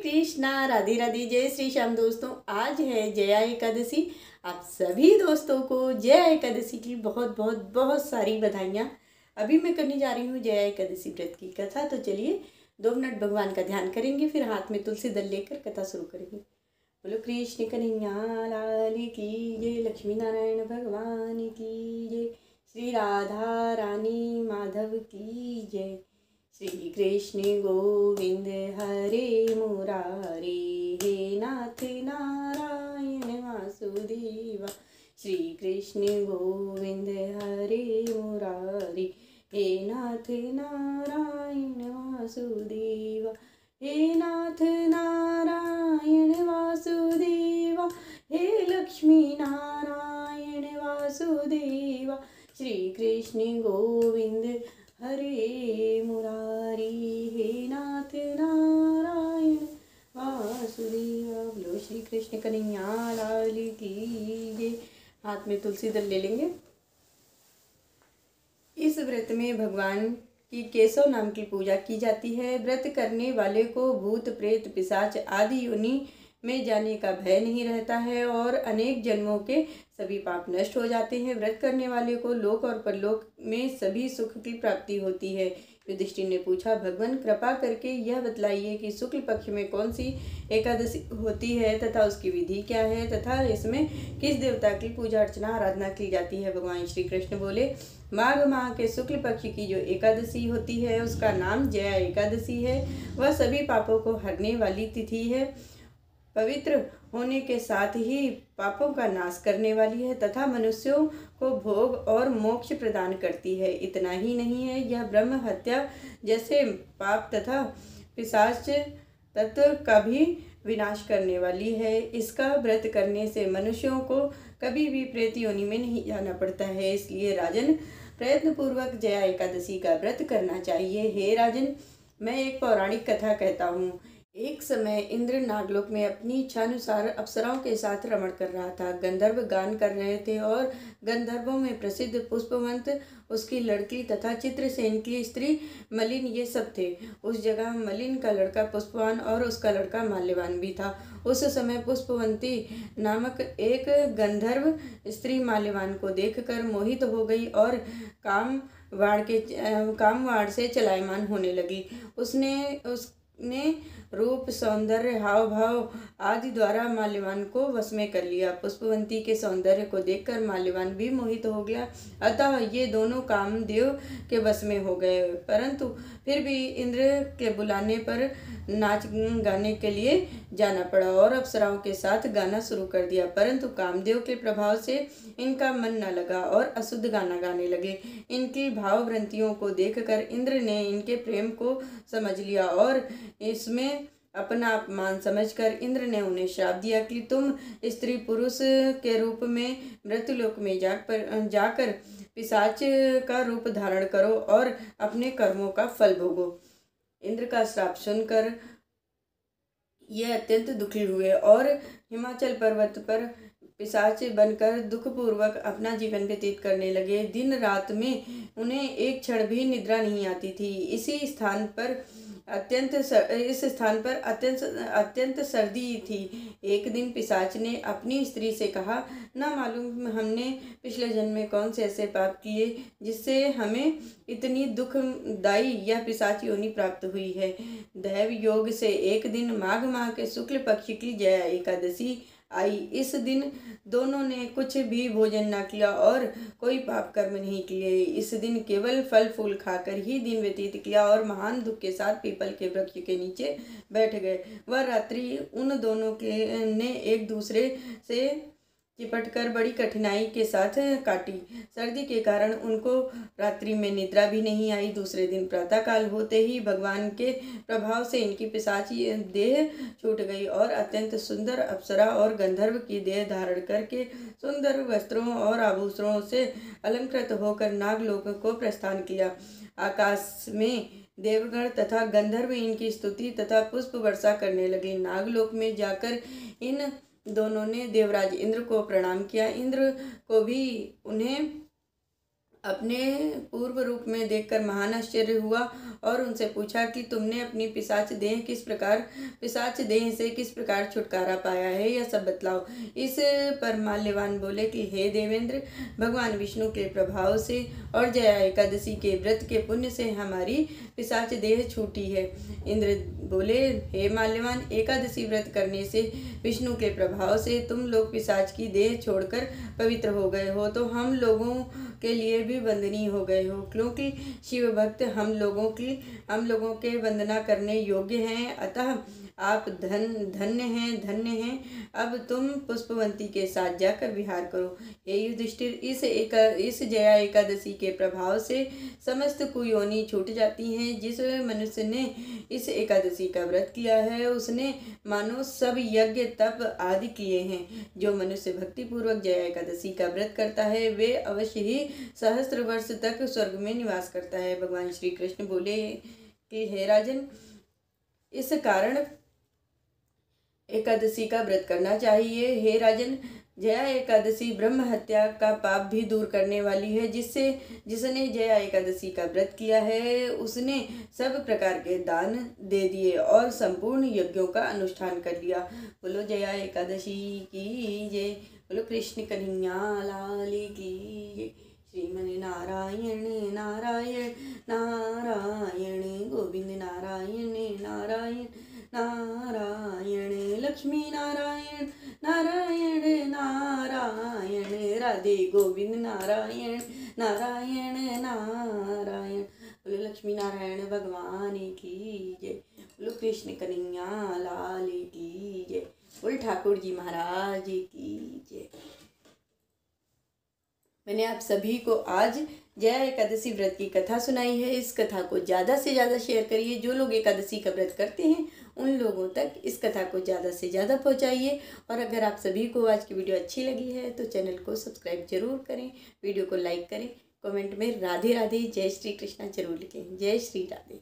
कृष्णा, राधे राधे, जय श्री श्याम। दोस्तों, आज है जया एकादशी। आप सभी दोस्तों को जया एकादशी की बहुत बहुत बहुत सारी बधाइयाँ। अभी मैं करने जा रही हूँ जया एकादशी व्रत की कथा। तो चलिए 2 मिनट भगवान का ध्यान करेंगे, फिर हाथ में तुलसी दल लेकर कथा शुरू करेंगे। बोलो कृष्ण कन्हैया लाल की जय, लक्ष्मी नारायण भगवान की जय, श्री राधा रानी माधव की जय। श्री कृष्ण गोविंद हरे मुरारी, हे नाथ नारायण वासुदेवा। श्री कृष्ण गोविंद हरे मुरारी, हे नाथ नारायण वासुदेवा। हे नाथ नारायण वासुदेवा, हे लक्ष्मी नारायण वासुदेवा। श्री कृष्ण गोविंद हरे मुरारी, हे नाथ नारायण वासुदेवा। बोलो श्री कृष्ण कन्हैया लाल की जय। हाथ में तुलसी दल ले लेंगे। इस व्रत में भगवान की केशव नाम की पूजा की जाती है। व्रत करने वाले को भूत प्रेत पिशाच आदि योनि में जाने का भय नहीं रहता है और अनेक जन्मों के सभी पाप नष्ट हो जाते हैं। व्रत करने वाले को लोक और परलोक में सभी सुख की प्राप्ति होती है। युधिष्ठिर ने पूछा, भगवान कृपा करके यह बतलाइए कि शुक्ल पक्ष में कौन सी एकादशी होती है तथा उसकी विधि क्या है तथा इसमें किस देवता की पूजा अर्चना आराधना की जाती है। भगवान श्री कृष्ण बोले, माघ माह के शुक्ल पक्ष की जो एकादशी होती है उसका नाम जया एकादशी है। वह सभी पापों को हरने वाली तिथि है, पवित्र होने के साथ ही पापों का नाश करने वाली है तथा मनुष्यों को भोग और मोक्ष प्रदान करती है। इतना ही नहीं है, यह ब्रह्म हत्या जैसे पाप तथा पिशाच तत्व का भी विनाश करने वाली है। इसका व्रत करने से मनुष्यों को कभी भी प्रेत योनि में नहीं जाना पड़ता है। इसलिए राजन, प्रयत्न पूर्वक जया एकादशी का व्रत करना चाहिए। हे राजन, मैं एक पौराणिक कथा कहता हूँ। एक समय इंद्र नागलोक में अपनी इच्छानुसार अप्सराओं के साथ रमण कर रहा था। गंधर्व गान कर रहे थे और गंधर्वों में प्रसिद्ध पुष्पवंत, उसकी लड़की तथा चित्रसेन की स्त्री मलिन, ये सब थे। उस जगह मलिन का लड़का पुष्पवान और उसका लड़का माल्यवान भी था। उस समय पुष्पवंती नामक एक गंधर्व स्त्री माल्यवान को देखकर मोहित हो गई और कामवाड़ से चलायमान होने लगी। उसने रूप, सौंदर्य, हाव भाव आदि द्वारा माल्यवान को वश में कर लिया। पुष्पवंती के सौंदर्य को देखकर माल्यवान भी मोहित हो गया। अतः ये दोनों कामदेव के वश में हो गए। परंतु फिर भी इंद्र के बुलाने पर नाच गाने के लिए जाना पड़ा और अप्सराओं के साथ गाना शुरू कर दिया। परंतु कामदेव के प्रभाव से इनका मन न लगा और अशुद्ध गाना गाने लगे। इनकी भावभ्रांतियों को देखकर इंद्र ने इनके प्रेम को समझ लिया और इसमें अपना अपमान समझकर इंद्र ने उन्हें श्राप दिया कि तुम स्त्री पुरुष के रूप में मृत्युलोक में जाकर पिशाच का रूप धारण करो और अपने कर्मों का फल भोगो। इंद्र का श्राप सुनकर ये अत्यंत दुखी हुए और हिमाचल पर्वत पर पिशाच बनकर दुखपूर्वक अपना जीवन व्यतीत करने लगे। दिन रात में उन्हें एक क्षण भी निद्रा नहीं आती थी। इस स्थान पर अत्यंत सर्दी थी। एक दिन पिशाच ने अपनी स्त्री से कहा, न मालूम हमने पिछले जन्म में कौन से ऐसे पाप किए जिससे हमें इतनी दुखदायी यह पिशाच योनि प्राप्त हुई है। दैव योग से एक दिन माघ माह के शुक्ल पक्ष की जया एकादशी आई। इस दिन दोनों ने कुछ भी भोजन न किया और कोई पाप कर्म नहीं किए। इस दिन केवल फल फूल खाकर ही दिन व्यतीत किया और महान दुख के साथ पीपल के वृक्ष के नीचे बैठ गए। वह रात्रि उन दोनों ने एक दूसरे से चिपटकर बड़ी कठिनाई के साथ काटी। सर्दी के कारण उनको रात्रि में निद्रा भी नहीं आई। दूसरे दिन प्रातःकाल होते ही भगवान के प्रभाव से इनकी पिशाची देह छूट गई और अत्यंत सुंदर अप्सरा और गंधर्व की देह धारण करके सुंदर वस्त्रों और आभूषणों से अलंकृत होकर नागलोक को प्रस्थान किया। आकाश में देवगण तथा गंधर्व इनकी स्तुति तथा पुष्प वर्षा करने लगे। नागलोक में जाकर इन दोनों ने देवराज इंद्र को प्रणाम किया। इंद्र को भी उन्हें अपने पूर्व रूप में देखकर महान आश्चर्य हुआ और उनसे पूछा कि तुमने अपनी पिशाच देह से किस प्रकार छुटकारा पाया है, यह सब बतलाओ। इस पर माल्यवान बोले कि हे देवेंद्र, भगवान विष्णु के प्रभाव से और जया एकादशी के व्रत के पुण्य से हमारी पिशाच देह छूटी है। इंद्र बोले, हे माल्यवान, एकादशी व्रत करने से विष्णु के प्रभाव से तुम लोग पिशाच की देह छोड़कर पवित्र हो गए हो, तो हम लोगों के लिए भी वंदनीय हो गए हो, क्योंकि शिव भक्त हम लोगों के वंदना करने योग्य हैं। अतः आप धन्य हैं। अब तुम पुष्पवंती के साथ जाकर विहार करो। हे युधिष्ठिर, इस जया एकादशी के प्रभाव से समस्त कुयोनि छूट जाती हैं। जिस मनुष्य ने इस एकादशी का व्रत किया है उसने मानो सब यज्ञ तप आदि किए हैं। जो मनुष्य भक्ति पूर्वक जया एकादशी का व्रत करता है वे अवश्य ही सहस्त्र वर्ष तक स्वर्ग में निवास करता है। भगवान श्री कृष्ण बोले कि हे राजन, इस कारण एकादशी का व्रत करना चाहिए। हे राजन, जया एकादशी ब्रह्म हत्या का पाप भी दूर करने वाली है। जिसने जया एकादशी का व्रत किया है उसने सब प्रकार के दान दे दिए और संपूर्ण यज्ञों का अनुष्ठान कर लिया। बोलो जया एकादशी की जय। बोलो कृष्ण कन्हैया लाल की जय। श्रीमन नारायण नारायण नारायण गोविंद नारायण नारायण नारायण लक्ष्मी नारायण नारायण नारायण राधे गोविंद नारायण नारायण नारायण। बोलो लक्ष्मी नारायण भगवान की जय। बोलो कृष्ण कन्हैया लाल की जय। बोल ठाकुर जी महाराज की जय। मैंने आप सभी को आज जया एकादशी व्रत की कथा सुनाई है। इस कथा को ज़्यादा से ज़्यादा शेयर करिए। जो लोग एकादशी का व्रत करते हैं उन लोगों तक इस कथा को ज़्यादा से ज़्यादा पहुंचाइए। और अगर आप सभी को आज की वीडियो अच्छी लगी है तो चैनल को सब्सक्राइब जरूर करें, वीडियो को लाइक करें, कमेंट में राधे राधे जय श्री कृष्णा जरूर लिखें। जय श्री राधे।